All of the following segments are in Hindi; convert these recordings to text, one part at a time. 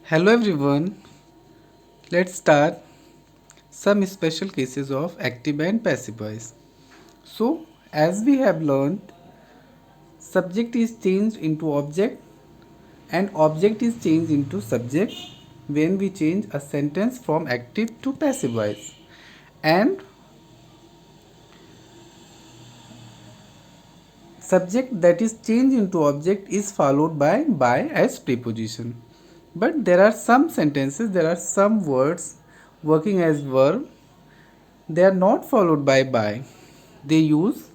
Hello everyone, let's start some special cases of active and passive voice. So, as we have learned, subject is changed into object and object is changed into subject when we change a sentence from active to passive voice. And subject that is changed into object is followed by as preposition. But there are some sentences, there are some words working as verb. They are not followed by. They use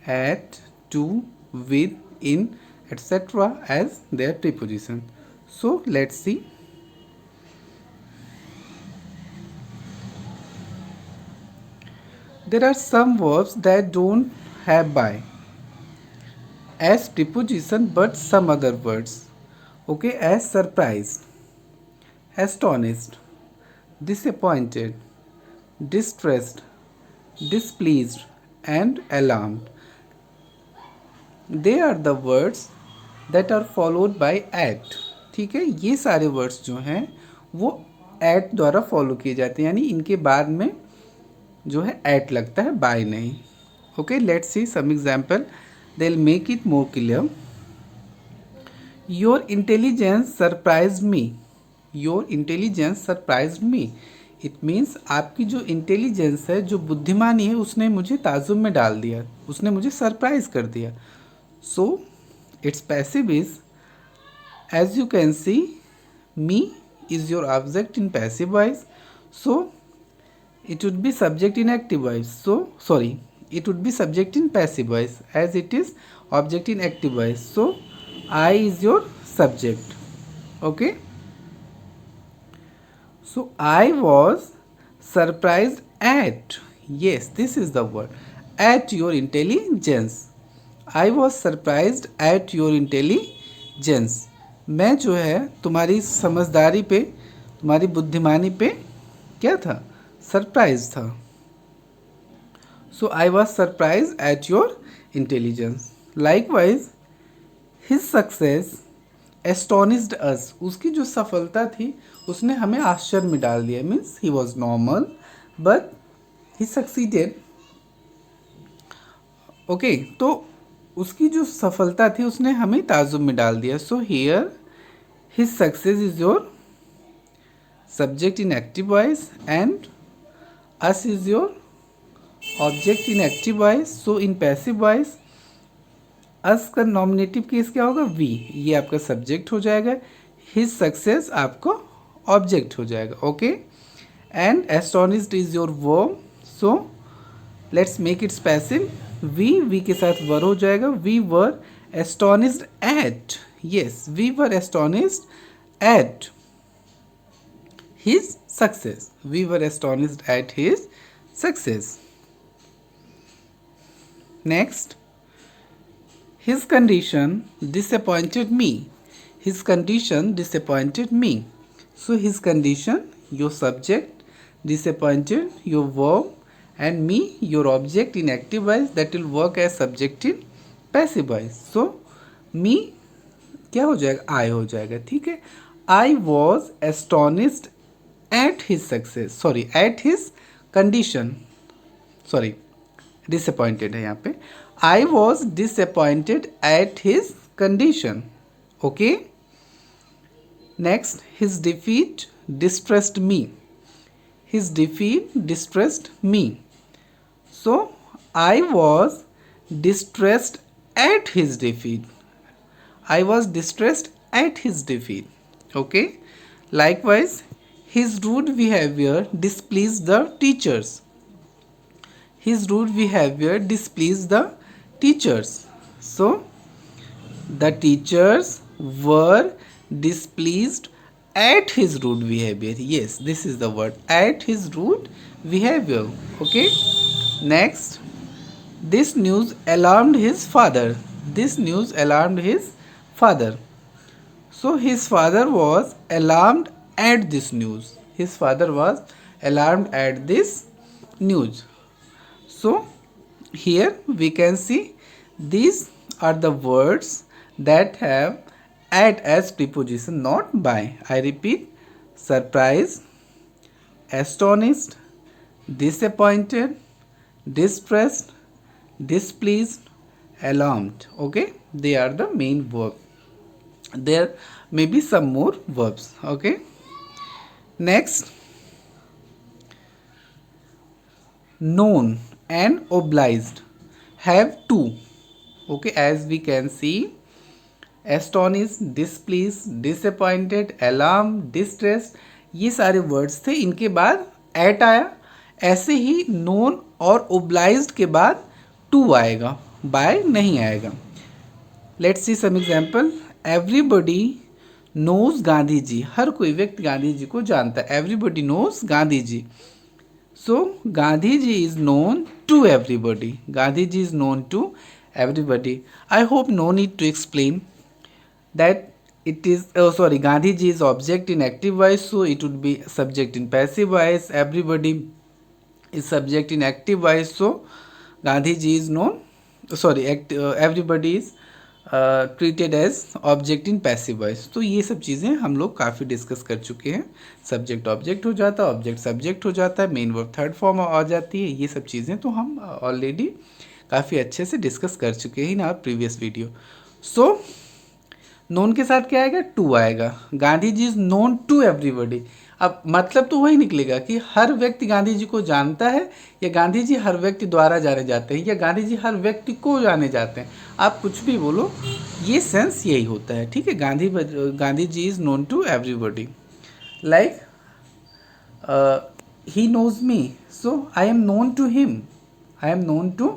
at, to, with, in, etc. as their preposition. So let's see. There are some verbs that don't have by as preposition but some other words. Okay, as surprised, astonished, disappointed, distressed, displeased, and alarmed. They are the words that are followed by at. ठीक है, ये सारे वर्ड्स जो हैं वो एट द्वारा फॉलो किए जाते हैं, यानी इनके बाद में जो है एट लगता है, बाय नहीं. Okay, let's see some example, they will make it more clear. Your intelligence surprised me. Your intelligence surprised me. It means आपकी जो इंटेलिजेंस है, जो बुद्धिमानी है, उसने मुझे ताजुब में डाल दिया, उसने मुझे सरप्राइज कर दिया. So its passive is, as you can see, me is your object in passive voice, so it would be subject in active voice. So sorry, it would be subject in passive voice as it is object in active voice. So I is your subject. Okay, so I was surprised at, yes, this is the word, at your intelligence. I was surprised eight your intelligence. मैं जो है तुम्हारी समझदारी पे, तुम्हारी बुद्धिमानी पे क्या था, सरप्राइज था. So I was surprise at your intelligence. Likewise his success astonished us. उसकी जो सफलता थी उसने हमें आश्चर्य में डाल दिया. Means he was normal but he succeeded. Okay, तो उसकी जो सफलता थी उसने हमें ताजुब में डाल दिया. So here his success is your subject in active voice and us is your object in active voice. So in passive voice us का नॉमिनेटिव केस क्या होगा, वी. ये आपका सब्जेक्ट हो जाएगा, हिज सक्सेस आपको ऑब्जेक्ट हो जाएगा. Okay, and astonished is your verb. So let's make its passive. We के साथ वर हो जाएगा. We were astonished at, yes, we were astonished at his success. We were astonished at his success. Next, his condition disappointed me. His condition disappointed me. So his condition your subject, disappointed your verb, and me your object in active voice that will work as subject in passive voice. So me क्या हो जाएगा, I हो जाएगा. ठीक है, I was astonished at his success, sorry, at his condition, sorry, disappointed है यहाँ पे. I was disappointed at his condition. Okay, next, his defeat distressed me. His defeat distressed me. So I was distressed at his defeat. I was distressed at his defeat. Okay, likewise his rude behavior displeased the teachers. His rude behavior displeased the teachers. So the teachers were displeased at his rude behavior. Yes, this is the word, at his rude behavior. Okay, next, this news alarmed his father. This news alarmed his father. So his father was alarmed at this news. His father was alarmed at this news. So here we can see these are the words that have at as preposition, not by. I repeat, surprised, astonished, disappointed, distressed, displeased, alarmed. Okay, they are the main verb. There may be some more verbs. Okay, next, known and obliged have two. Okay, as we can see, astonished, displeased, disappointed, alarmed, distressed, ये सारे वर्ड्स थे. इनके बाद एट आया. ऐसे ही नोन और ओब्लाइज्ड के बाद टू आएगा, बाय नहीं आएगा. Let's see some example. Everybody knows Gandhi ji. हर कोई व्यक्ति गांधी जी को जानता है. Everybody knows Gandhi ji. So Gandhiji is known to everybody. Gandhiji is known to everybody. I hope no need to explain that it is. Gandhiji is object in active voice, so it would be subject in passive voice. Everybody is subject in active voice, so Gandhiji is known. Everybody is treated as object in passive voice. तो ये सब चीज़ें हम लोग काफ़ी डिस्कस कर चुके हैं. सब्जेक्ट ऑब्जेक्ट हो जाता है, ऑब्जेक्ट सब्जेक्ट हो जाता है, मेन वर्ब थर्ड फॉर्म आ जाती है. ये सब चीज़ें तो हम ऑलरेडी काफ़ी अच्छे से डिस्कस कर चुके हैं in our previous video. So known के साथ क्या आएगा? टू आएगा. Gandhi ji is known to everybody. अब मतलब तो वही निकलेगा कि हर व्यक्ति गांधी जी को जानता है, या गांधी जी हर व्यक्ति द्वारा जाने जाते हैं, या गांधी जी हर व्यक्ति को जाने जाते हैं. आप कुछ भी बोलो, ये सेंस यही होता है. ठीक है, Gandhi ji is known to everybody. Like he knows me, so I am known to him. I am known to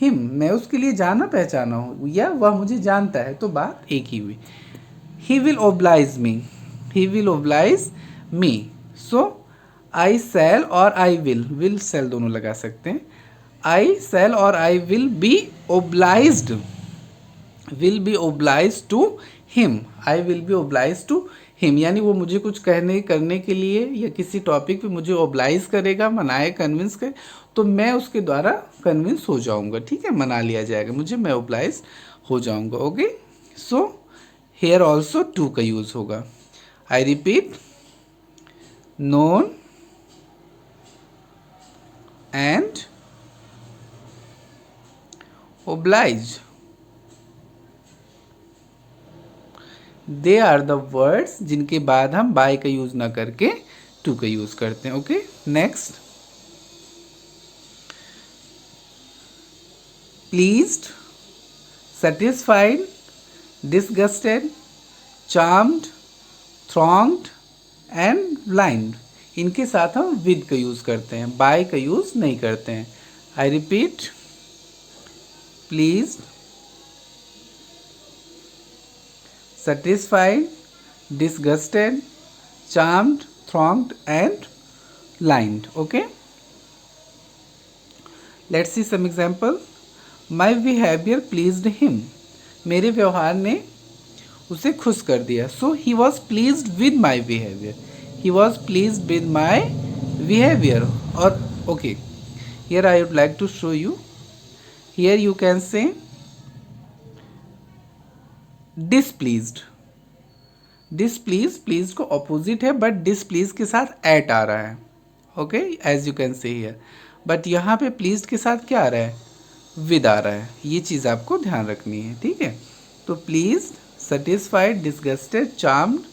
him. मैं उसके लिए जाना पहचाना हूँ, या वह मुझे जानता है. तो बात एक ही हुई. He will oblige me. He will oblige me. So I shall और आई विल सेल दोनों लगा सकते हैं. आई सेल और I will be obliged. Will be oblige to him. I will be oblige to him, यानी वो मुझे कुछ करने के लिए या किसी टॉपिक पे मुझे ओब्लाइज करेगा, मनाए, कन्विंस करे, तो मैं उसके द्वारा कन्विंस हो जाऊंगा. ठीक है, मना लिया जाएगा मुझे, मैं ओब्लाइज हो जाऊंगा. Okay, so here also to का यूज होगा. I repeat, known and obliged, they are the words जिनके बाद हम by का यूज ना करके to का यूज करते हैं. Okay, next, pleased, satisfied, disgusted, charmed, thronged and blind. इनके साथ हम विद का यूज़ करते हैं, बाय का यूज़ नहीं करते हैं. I repeat, please, satisfied, disgusted, charmed, thronged and blind. Okay, let's see some example. My behaviour pleased him. मेरे व्यवहार ने उसे खुश कर दिया. So he was pleased with my behaviour. He was pleased with my behaviour. और okay, here I would like to show you. Here you can say displeased. Displease, please को ऑपोजिट है, बट डिसप्लीज के साथ एट आ रहा है. Okay, as you can say here. But यहाँ पे प्लीज्ड के साथ क्या आ रहा है? विद आ रहा है. ये चीज़ आपको ध्यान रखनी है. ठीक है, तो pleased, satisfied, disgusted, charmed,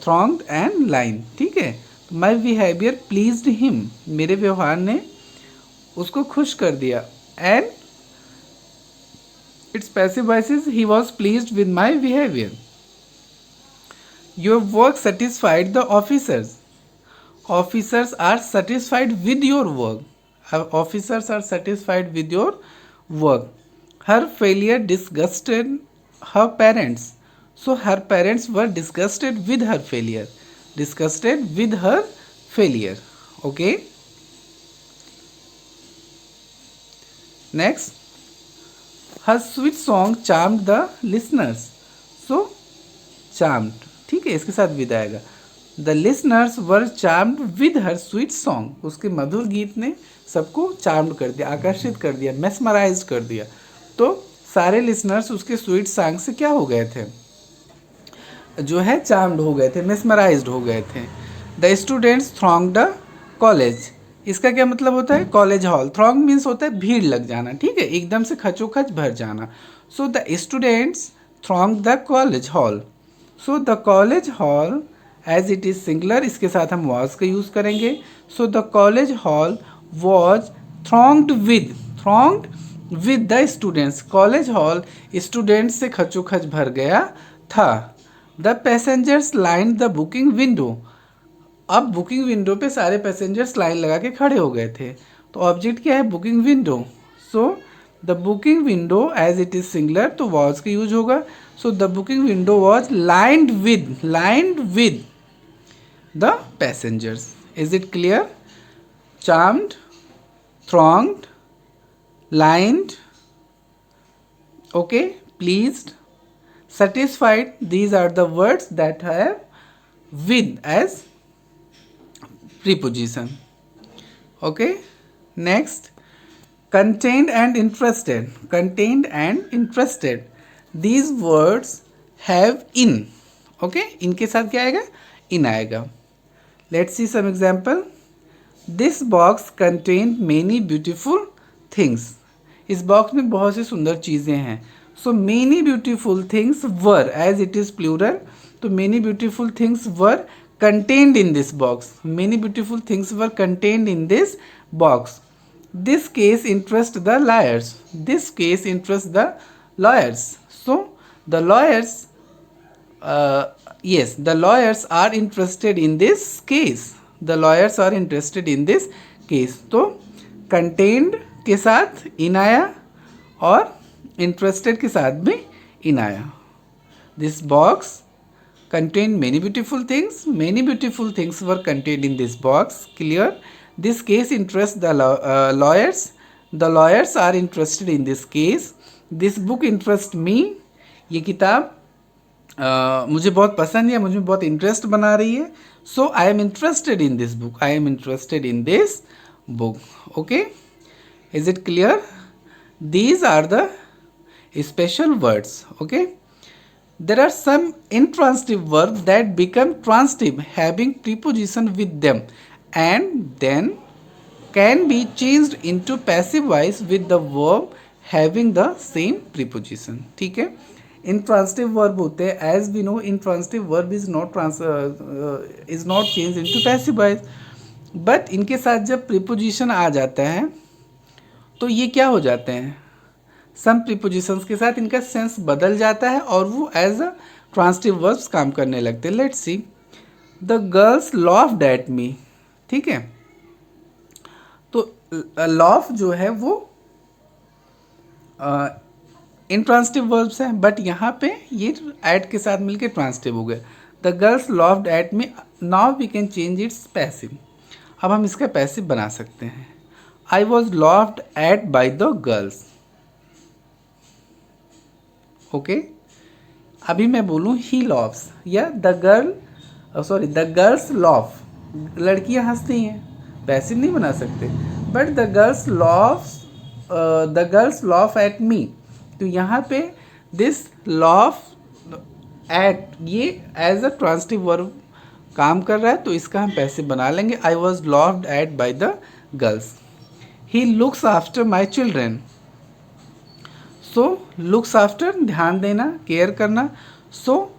thronged and lined. ठीक है, my behavior pleased him. मेरे व्यवहार ने उसको खुश कर दिया. and its passive voice is he was pleased with my behavior. Your work satisfied the officers. Officers are satisfied with your work. Officers are satisfied with your work. Her failure disgusted her parents. So her parents were disgusted with her failure. Disgusted with her failure. Okay. Next, her sweet song charmed the listeners. So charmed, ठीक है, इसके साथ with आएगा. The listeners were charmed with her sweet song. उसके मधुर गीत ने सबको charmed कर दिया, आकर्षित कर दिया, mesmerized कर दिया. तो सारे लिसनर्स उसके स्वीट सॉन्ग से क्या हो गए थे? जो है चार्म्ड हो गए थे, मेस्मराइज्ड हो गए थे। The students throng the college, इसका क्या मतलब होता है? College hall. थ्रॉन्ग मीन्स होता है भीड़ लग जाना, ठीक है, एकदम से खचोखच भर जाना। So the students throng the college hall. So the college hall as it is singular, इसके साथ हम वॉज का यूज करेंगे। So the college hall was thronged with the students, college hall students से खचोखच भर गया था। The passengers line the booking window, अब बुकिंग विंडो पे सारे पैसेंजर्स लाइन लगा के खड़े हो गए थे, तो ऑब्जेक्ट क्या है? Booking window. So the booking window as it is singular तो वॉज का यूज होगा। So the booking window was lined with the passengers. Is it clear? Charmed, thronged, lined, okay, pleased, satisfied, these are the words that have with as preposition. Okay, next, contained and interested, these words have in, okay, इनके साथ क्या आएगा? in आएगा। Let's see some example. This box contain many beautiful things, इस बॉक्स में बहुत सी सुंदर चीज़ें हैं। So many beautiful things were, as it is plural, तो many beautiful things were contained in this box, many beautiful things were contained in this box. This case interest the lawyers, this case interest the lawyers. So the lawyers, yes, the lawyers are interested in this case, the lawyers are interested in this case। तो contained के साथ in आया और interested के साथ भी in आया। This box contained many beautiful things were contained in this box, clear? This case interests the lawyers, the lawyers are interested in this case। This book interests me, ये किताब मुझे बहुत पसंद है, मुझे बहुत इंटरेस्ट बना रही है। So I am interested in this book, I am interested in this book. Okay, is it clear? These are the special words. Okay, there are some intransitive verb that become transitive having preposition with them and then can be changed into passive voice with the verb having the same preposition. ठीक है, इंट्रांसिटिव वर्ब होते हैं, as we know intransitive verb is not change into passive voice, but इनके साथ जब प्रीपोजिशन आ जाता है तो ये क्या हो जाते हैं? सम प्रीपोजिशंस के साथ इनका सेंस बदल जाता है और वो एज अ ट्रांसिटिव वर्ब्स काम करने लगते हैं। Let's C, the girls laughed at मी। ठीक है, तो लॉफ जो है वो इंट्रांसिटिव वर्ब्स हैं, बट यहाँ पे ये एट के साथ मिलके ट्रांसिटिव हो गया। The girls laughed at me, now we can change its passive. अब हम इसका पैसिव बना सकते हैं। I was laughed at by the girls. Okay, अभी मैं बोलूँ ही लॉफ्स या द गर्ल्स लॉफ, लड़कियाँ हंसती हैं, पैसिव नहीं बना सकते। But the girls laugh at me, तो यहाँ पे दिस लॉफ एट ये एज अ ट्रांसिटिव वर्ब काम कर रहा है, तो इसका हम पैसिव बना लेंगे। I was laughed at by the girls. He looks after my children. So looks after, ध्यान देना, केयर करना। सो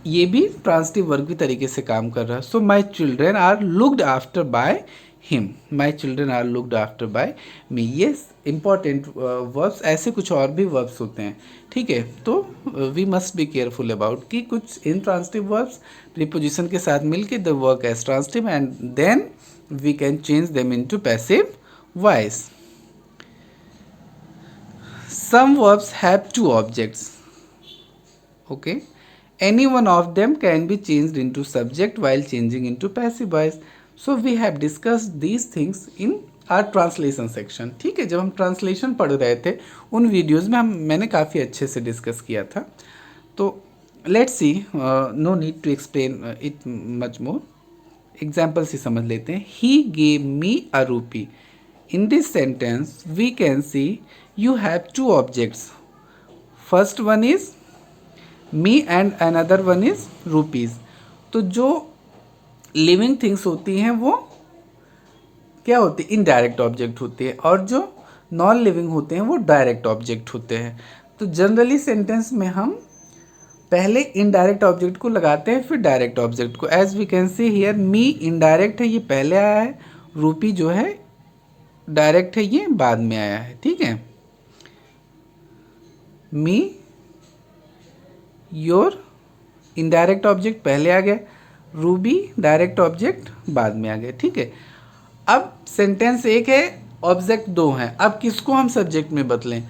ये भी ट्रांसिटिव वर्ब की तरीके से काम कर रहा है। So my children are looked after by him, my children are looked after by me. ये इंपॉर्टेंट वर्ब्स, ऐसे कुछ और भी वर्ब्स होते हैं। ठीक है, तो we must be careful about कि कुछ इंट्रांसिटिव वर्ब्स प्रीपोजिशन के साथ मिलके the work as transitive and then we can change them into passive voice. Some verbs have two objects. Okay, any one of them can be changed into subject while changing into passive voice. So we have discussed these things in our translation section. ठीक है, जब हम ट्रांसलेशन पढ़ रहे थे उन वीडियोज़ में मैंने काफ़ी अच्छे से डिस्कस किया था। तो let's see, no need to explain it much more, example से समझ लेते हैं। ही गेव मी अ रूपी। In this sentence, we can see you have two objects. First one is me and another one is rupees. तो जो लिविंग थिंग्स होती हैं वो क्या होती है, इनडायरेक्ट ऑब्जेक्ट होती है, और जो नॉन लिविंग होते हैं वो डायरेक्ट ऑब्जेक्ट होते हैं। तो जनरली सेंटेंस में हम पहले इनडायरेक्ट ऑब्जेक्ट को लगाते हैं फिर डायरेक्ट ऑब्जेक्ट को। As we can see here, me indirect है, ये पहले आया है, रूपी जो है डायरेक्ट है, ये बाद में आया है। ठीक है, मी योर इनडायरेक्ट ऑब्जेक्ट पहले आ गया, रूबी डायरेक्ट ऑब्जेक्ट बाद में आ गया। ठीक है, अब सेंटेंस एक है, ऑब्जेक्ट दो हैं, अब किसको हम सब्जेक्ट में बदलें?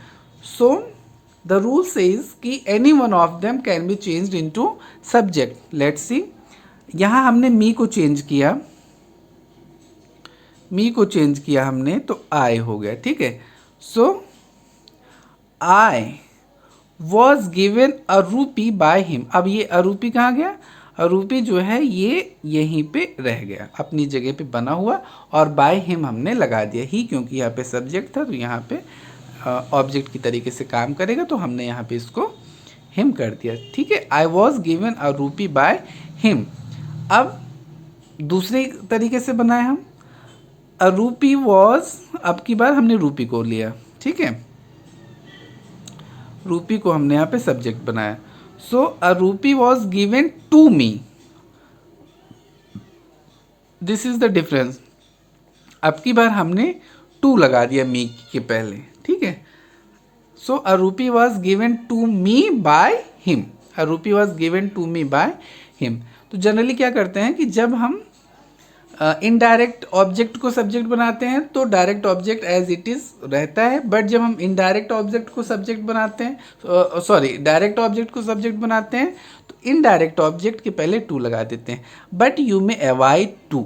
सो द रूल सेज कि any one of them can be changed into subject. Let's see, यहाँ हमने मी को चेंज किया, मी को चेंज किया हमने, तो आई हो गया। ठीक है, so I was given a रूपी बाय हिम। अब ये अरूपी कहाँ गया? अरूपी जो है ये यहीं पे रह गया, अपनी जगह पे बना हुआ, और बाय हिम हमने लगा दिया ही, क्योंकि यहाँ पे सब्जेक्ट था तो यहाँ पे ऑब्जेक्ट की तरीके से काम करेगा, तो हमने यहाँ पे इसको हिम कर दिया। ठीक है, आई वॉज गिवन अ रूपी बाय हिम। अब दूसरे तरीके से बनाए हम, अ रूपी वॉज, अब की बार हमने रूपी को लिया। ठीक है, रूपी को हमने यहाँ पे सब्जेक्ट बनाया। So a rupee was given to me, this is the difference. अब की बार हमने टू लगा दिया मी के पहले। ठीक है, so a rupee was given to me by him, a rupee was given to me by him. तो जनरली क्या करते हैं कि जब हम इनडायरेक्ट ऑब्जेक्ट को सब्जेक्ट बनाते हैं तो direct object as it is रहता है, बट जब हम इनडायरेक्ट ऑब्जेक्ट को सब्जेक्ट बनाते हैं, सॉरी डायरेक्ट ऑब्जेक्ट को सब्जेक्ट बनाते हैं, तो इनडायरेक्ट ऑब्जेक्ट के पहले टू लगा देते हैं। But you may avoid to,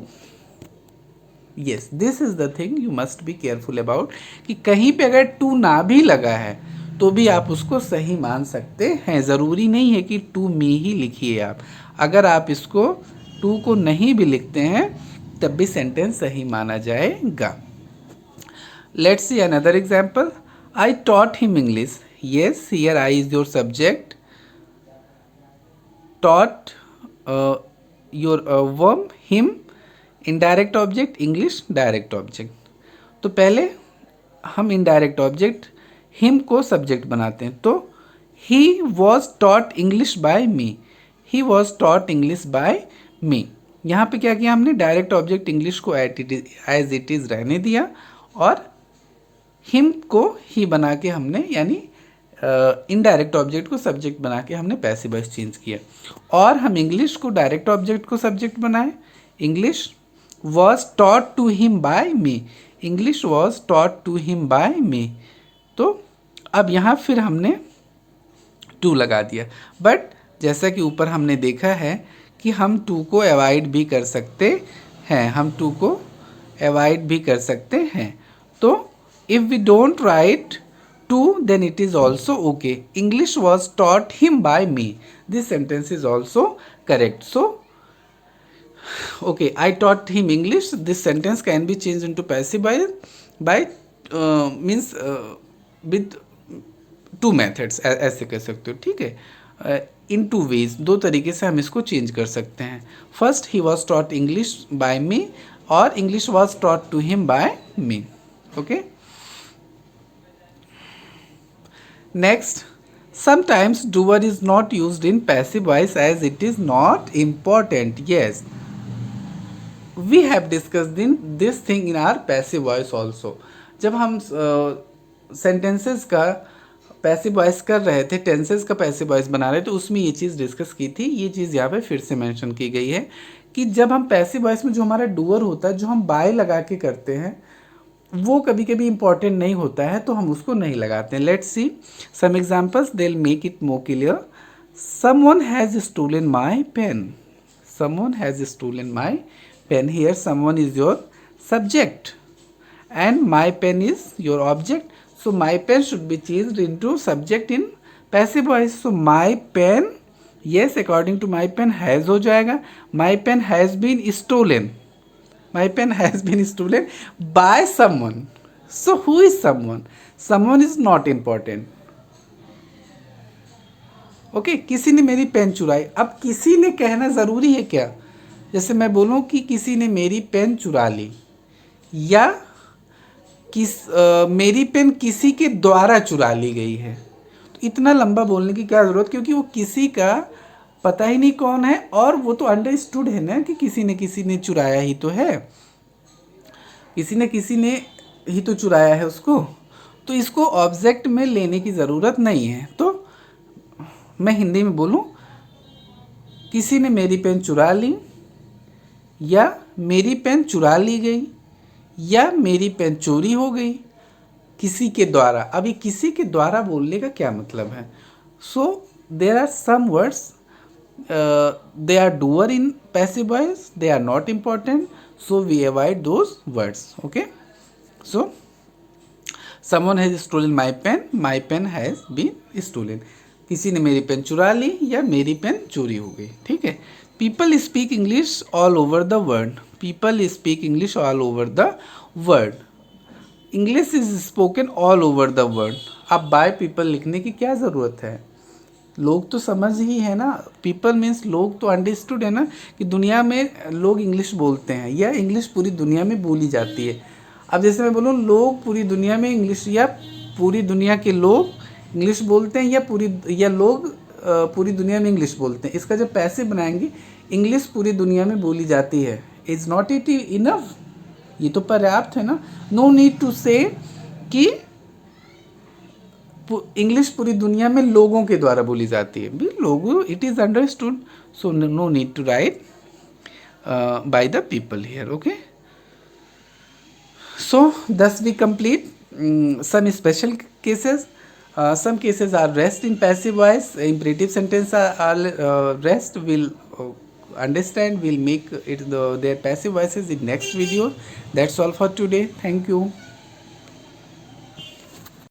yes this is the thing you must be careful about, कि कहीं पे अगर टू ना भी लगा है तो भी आप उसको सही मान सकते हैं। ज़रूरी नहीं है कि टू मी ही लिखिए आप, अगर आप इसको टू को नहीं भी लिखते हैं तब भी सेंटेंस सही माना जाएगा। Let's see another example, I taught him English. Yes, here I is your subject, taught your verb, him indirect object, English direct object. तो पहले हम इनडायरेक्ट ऑब्जेक्ट हिम को सब्जेक्ट बनाते हैं, तो he was taught English by me, he was taught English by me. यहाँ पे क्या किया हमने, डायरेक्ट ऑब्जेक्ट इंग्लिश को एज इट इज़ रहने दिया, और हिम को ही बना के हमने, यानी इनडायरेक्ट ऑब्जेक्ट को सब्जेक्ट बना के हमने पैसिव वॉइस चेंज किया। और हम इंग्लिश को डायरेक्ट ऑब्जेक्ट को सब्जेक्ट बनाए, English was taught to him by me, English was taught to him by me. तो अब यहाँ फिर हमने टू लगा दिया, बट जैसा कि ऊपर हमने देखा है कि हम टू को अवॉइड भी कर सकते हैं, हम टू को अवॉइड भी कर सकते हैं। तो if we don't write to then it is also okay. English was taught him by me, this sentence is also correct. So okay, I taught him English, this sentence can be changed into passive by means with two methods, ऐसे कह सकते हो। ठीक है, इन टू वेज, दो तरीके से हम इसको चेंज कर सकते हैं। First, he was taught English by me, और English was taught to him by me. Okay, next, sometimes doer is not used in passive voice as it is not important. Yes, we have discussed this thing in our passive voice also. जब हम sentences का पैसिव वॉइस कर रहे थे, टेंसेस का पैसिव वॉइस बना रहे थे, तो उसमें ये चीज़ डिस्कस की थी। ये चीज़ यहाँ पे फिर से मेंशन की गई है कि जब हम पैसिव वॉइस में जो हमारा डूअर होता है, जो हम बाय लगा के करते हैं, वो कभी कभी इंपॉर्टेंट नहीं होता है, तो हम उसको नहीं लगाते हैं। Let's see some examples, they will make it more clear. Someone has stolen my pen, someone has stolen my pen. Here someone is your subject and my pen is your object, so my pen should be changed into subject in passive voice. So my pen, yes, according to my pen has हो जाएगा, my pen has been stolen, my pen has been stolen by someone. So who is someone? Someone is not important. Okay, किसी ने मेरी पेन चुराई। अब किसी ने कहना ज़रूरी है क्या? जैसे मैं बोलूँ कि किसी ने मेरी पेन चुरा ली, या मेरी पेन किसी के द्वारा चुरा ली गई है। तो इतना लंबा बोलने की क्या ज़रूरत, क्योंकि वो किसी का पता ही नहीं कौन है, और वो तो अंडरस्टूड है ना कि किसी ने चुराया ही तो है, किसी ने ही तो चुराया है उसको। तो इसको ऑब्जेक्ट में लेने की ज़रूरत नहीं है। तो मैं हिंदी में बोलूँ, किसी ने मेरी पेन चुरा ली, या मेरी पेन चुरा ली गई, या मेरी पेन चोरी हो गई किसी के द्वारा। अब ये किसी के द्वारा बोलने का क्या मतलब है? So there are some words, they are doer in passive voice, they are not important, so we avoid those words. Okay, so someone has stolen my pen has been stolen. किसी ने मेरी पेन चुरा ली या मेरी पेन चोरी हो गई। ठीक है। People speak English all over the world, people speak English all over the world, English is spoken all over the world. अब बाय पीपल लिखने की क्या ज़रूरत है? लोग तो समझ ही है ना, पीपल मीन्स लोग, तो अंडरस्टूड है ना कि दुनिया में लोग इंग्लिश बोलते हैं, या इंग्लिश पूरी दुनिया में बोली जाती है। अब जैसे मैं बोलूँ लोग पूरी दुनिया में इंग्लिश, या पूरी दुनिया के लोग इंग्लिश बोलते हैं, या लोग पूरी दुनिया में इंग्लिश बोलते हैं। इसका जब पैसे बनाएंगे, इंग्लिश पूरी दुनिया में बोली जाती है, इज़ नॉट इट इनफ? ये तो पर्याप्त है ना। नो नीड टू से कि इंग्लिश पूरी दुनिया में लोगों के द्वारा बोली जाती है, भी लोगों, it is understood, so no need to write by the people here. Okay, so thus we complete some special cases. Some cases are rest in passive voice, imperative sentence are rest. Will understand, will make it their passive voices in next video. That's all for today. Thank you.